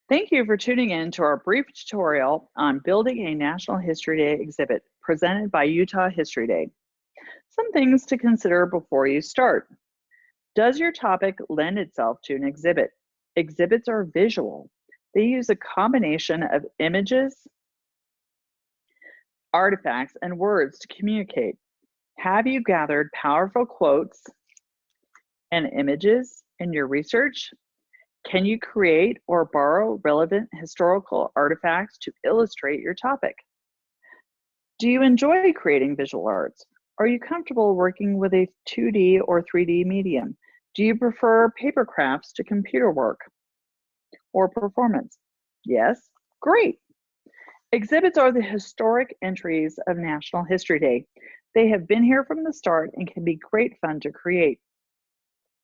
Thank you for tuning in to our brief tutorial on building a National History Day exhibit presented by Utah History Day. Some things to consider before you start. Does your topic lend itself to an exhibit? Exhibits are visual. They use a combination of images, artifacts, and words to communicate. Have you gathered powerful quotes and images in your research? Can you create or borrow relevant historical artifacts to illustrate your topic? Do you enjoy creating visual arts? Are you comfortable working with a 2D or 3D medium? Do you prefer paper crafts to computer work or performance? Yes? Great! Exhibits are the historic entries of National History Day. They have been here from the start and can be great fun to create.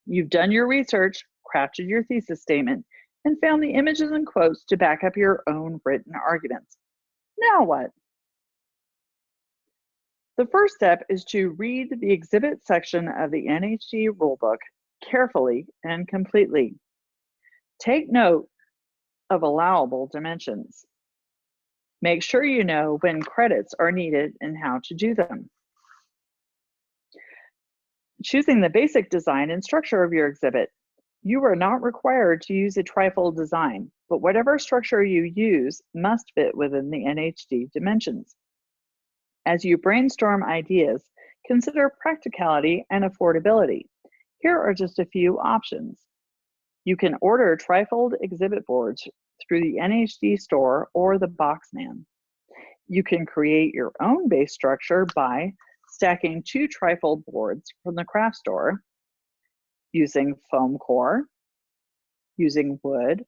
You've done your research, crafted your thesis statement, and found the images and quotes to back up your own written arguments. Now what? The first step is to read the exhibit section of the NHD rulebook carefully and completely. Take note of allowable dimensions. Make sure you know when credits are needed and how to do them. Choosing the basic design and structure of your exhibit. You are not required to use a trifold design, but whatever structure you use must fit within the NHD dimensions. As you brainstorm ideas, consider practicality and affordability. Here are just a few options. You can order trifold exhibit boards through the NHD store or the Boxman. You can create your own base structure by stacking 2 trifold boards from the craft store, using foam core, using wood,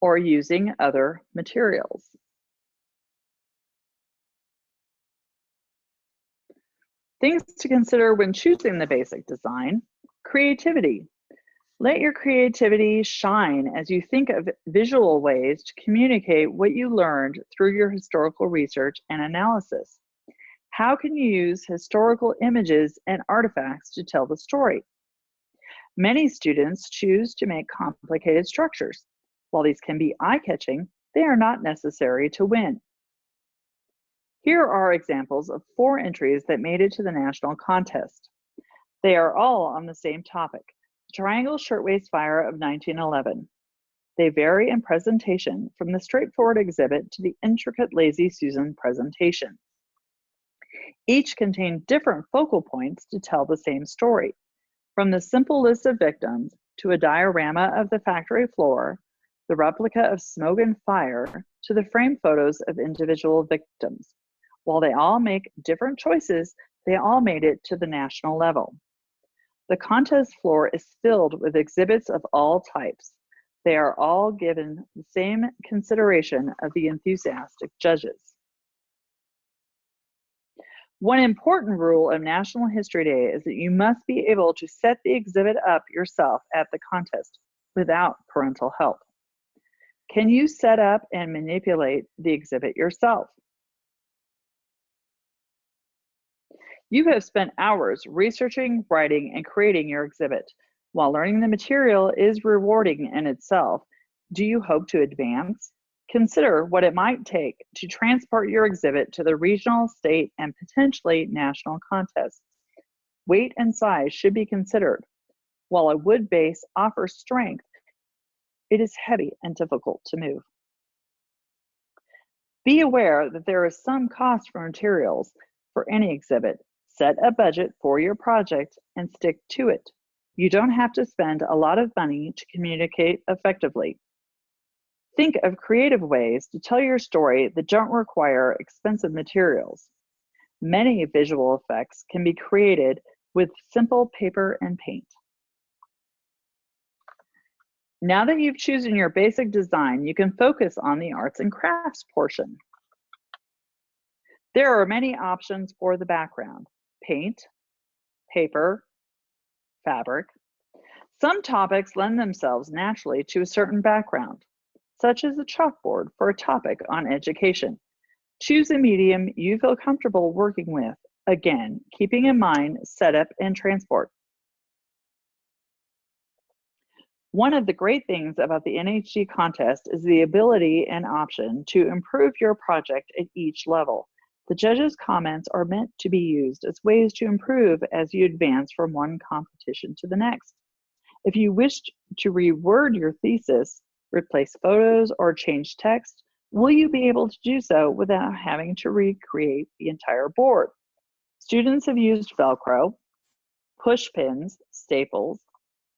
or using other materials. Things to consider when choosing the basic design: creativity. Let your creativity shine as you think of visual ways to communicate what you learned through your historical research and analysis. How can you use historical images and artifacts to tell the story? Many students choose to make complicated structures. While these can be eye-catching, they are not necessary to win. Here are examples of 4 entries that made it to the national contest. They are all on the same topic, the Triangle Shirtwaist Fire of 1911. They vary in presentation from the straightforward exhibit to the intricate Lazy Susan presentation. Each contained different focal points to tell the same story, from the simple list of victims to a diorama of the factory floor, the replica of smoke and fire, to the framed photos of individual victims. While they all make different choices, they all made it to the national level. The contest floor is filled with exhibits of all types. They are all given the same consideration of the enthusiastic judges. One important rule of National History Day is that you must be able to set the exhibit up yourself at the contest without parental help. Can you set up and manipulate the exhibit yourself? You have spent hours researching, writing, and creating your exhibit. While learning the material is rewarding in itself, do you hope to advance? Consider what it might take to transport your exhibit to the regional, state, and potentially national contests. Weight and size should be considered. While a wood base offers strength, it is heavy and difficult to move. Be aware that there is some cost for materials for any exhibit. Set a budget for your project and stick to it. You don't have to spend a lot of money to communicate effectively. Think of creative ways to tell your story that don't require expensive materials. Many visual effects can be created with simple paper and paint. Now that you've chosen your basic design, you can focus on the arts and crafts portion. There are many options for the background: paint, paper, fabric. Some topics lend themselves naturally to a certain background, such as a chalkboard for a topic on education. Choose a medium you feel comfortable working with, again, keeping in mind setup and transport. One of the great things about the NHG contest is the ability and option to improve your project at each level. The judges' comments are meant to be used as ways to improve as you advance from one competition to the next. If you wish to reword your thesis, replace photos, or change text, will you be able to do so without having to recreate the entire board? Students have used Velcro, push pins, staples,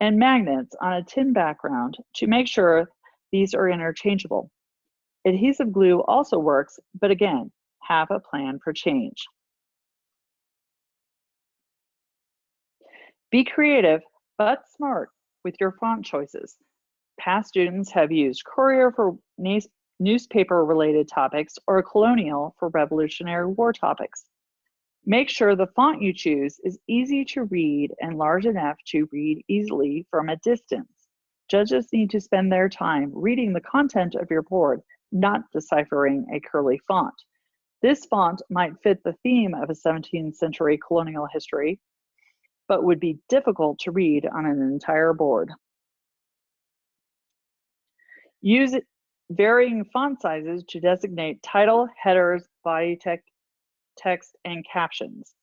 and magnets on a tin background to make sure these are interchangeable. Adhesive glue also works, but again, have a plan for change. Be creative, but smart with your font choices. Past students have used Courier for newspaper-related topics or Colonial for Revolutionary War topics. Make sure the font you choose is easy to read and large enough to read easily from a distance. Judges need to spend their time reading the content of your board, not deciphering a curly font. This font might fit the theme of a 17th century colonial history, but would be difficult to read on an entire board. Use varying font sizes to designate title, headers, body text, and captions.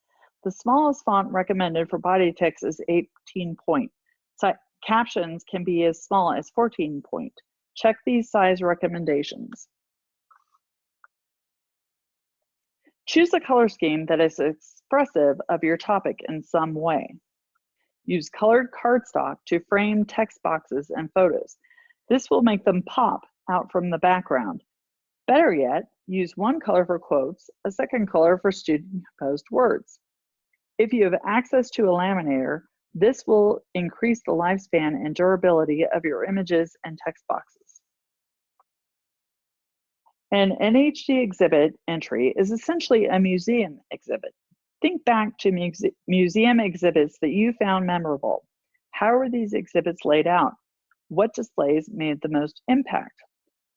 The smallest font recommended for body text is 18 point. Captions can be as small as 14 point. Check these size recommendations. Choose a color scheme that is expressive of your topic in some way. Use colored cardstock to frame text boxes and photos. This will make them pop out from the background. Better yet, use one color for quotes, a second color for student-composed words. If you have access to a laminator, this will increase the lifespan and durability of your images and text boxes. An NHG exhibit entry is essentially a museum exhibit. Think back to museum exhibits that you found memorable. How were these exhibits laid out? What displays made the most impact?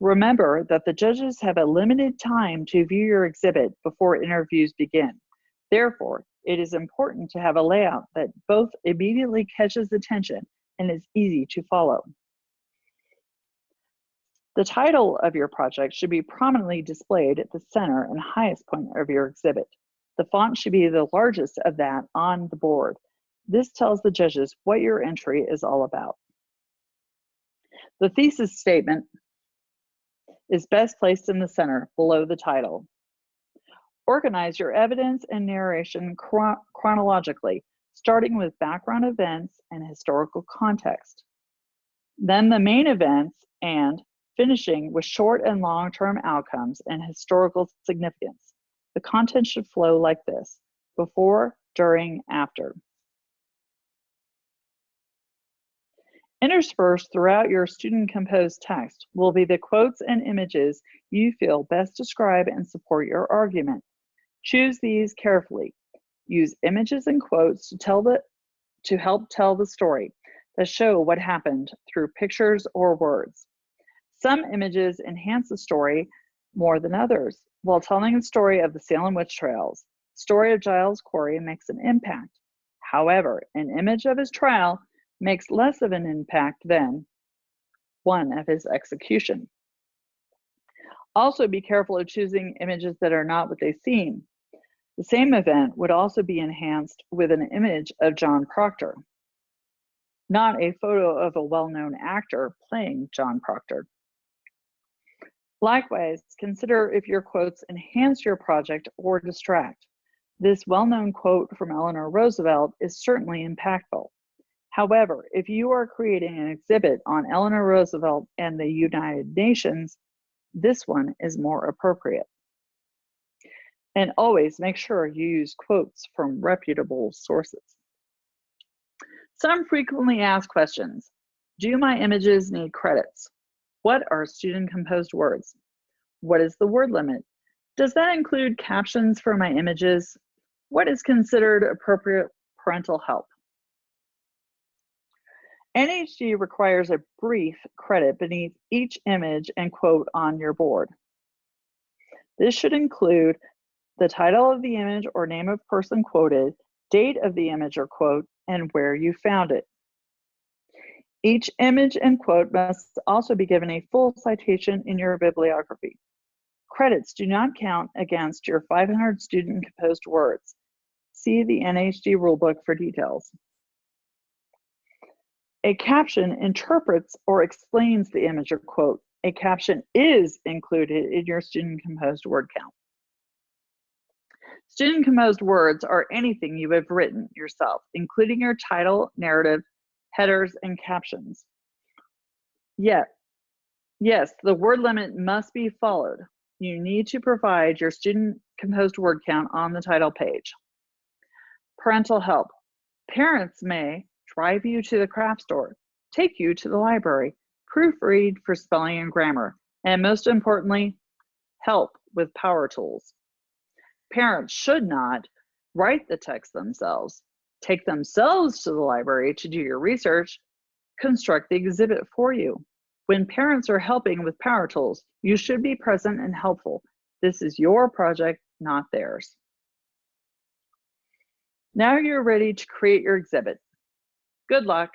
Remember that the judges have a limited time to view your exhibit before interviews begin. Therefore, it is important to have a layout that both immediately catches attention and is easy to follow. The title of your project should be prominently displayed at the center and highest point of your exhibit. The font should be the largest of that on the board. This tells the judges what your entry is all about. The thesis statement is best placed in the center, below the title. Organize your evidence and narration chronologically, starting with background events and historical context. Then the main events, and finishing with short and long-term outcomes and historical significance. The content should flow like this: before, during, after. Interspersed throughout your student-composed text will be the quotes and images you feel best describe and support your argument. Choose these carefully. Use images and quotes to help tell the story, that show what happened through pictures or words. Some images enhance the story more than others. While telling the story of the Salem witch trials, the story of Giles Corey makes an impact. However, an image of his trial makes less of an impact than one of his execution. Also, be careful of choosing images that are not what they seem. The same event would also be enhanced with an image of John Proctor, not a photo of a well-known actor playing John Proctor. Likewise, consider if your quotes enhance your project or distract. This well-known quote from Eleanor Roosevelt is certainly impactful. However, if you are creating an exhibit on Eleanor Roosevelt and the United Nations, this one is more appropriate. And always make sure you use quotes from reputable sources. Some frequently asked questions. Do my images need credits? What are student-composed words? What is the word limit? Does that include captions for my images? What is considered appropriate parental help? NHG requires a brief credit beneath each image and quote on your board. This should include the title of the image or name of person quoted, date of the image or quote, and where you found it. Each image and quote must also be given a full citation in your bibliography. Credits do not count against your 500 student composed words. See the NHD rulebook for details. A caption interprets or explains the image or quote. A caption is included in your student composed word count. Student composed words are anything you have written yourself, including your title, narrative, headers, and captions. Yes, the word limit must be followed. You need to provide your student composed word count on the title page. Parental help. Parents may drive you to the craft store, take you to the library, proofread for spelling and grammar, and most importantly, help with power tools. Parents should not write the text themselves, take themselves to the library to do your research, construct the exhibit for you. When parents are helping with power tools, you should be present and helpful. This is your project, not theirs. Now you're ready to create your exhibit. Good luck.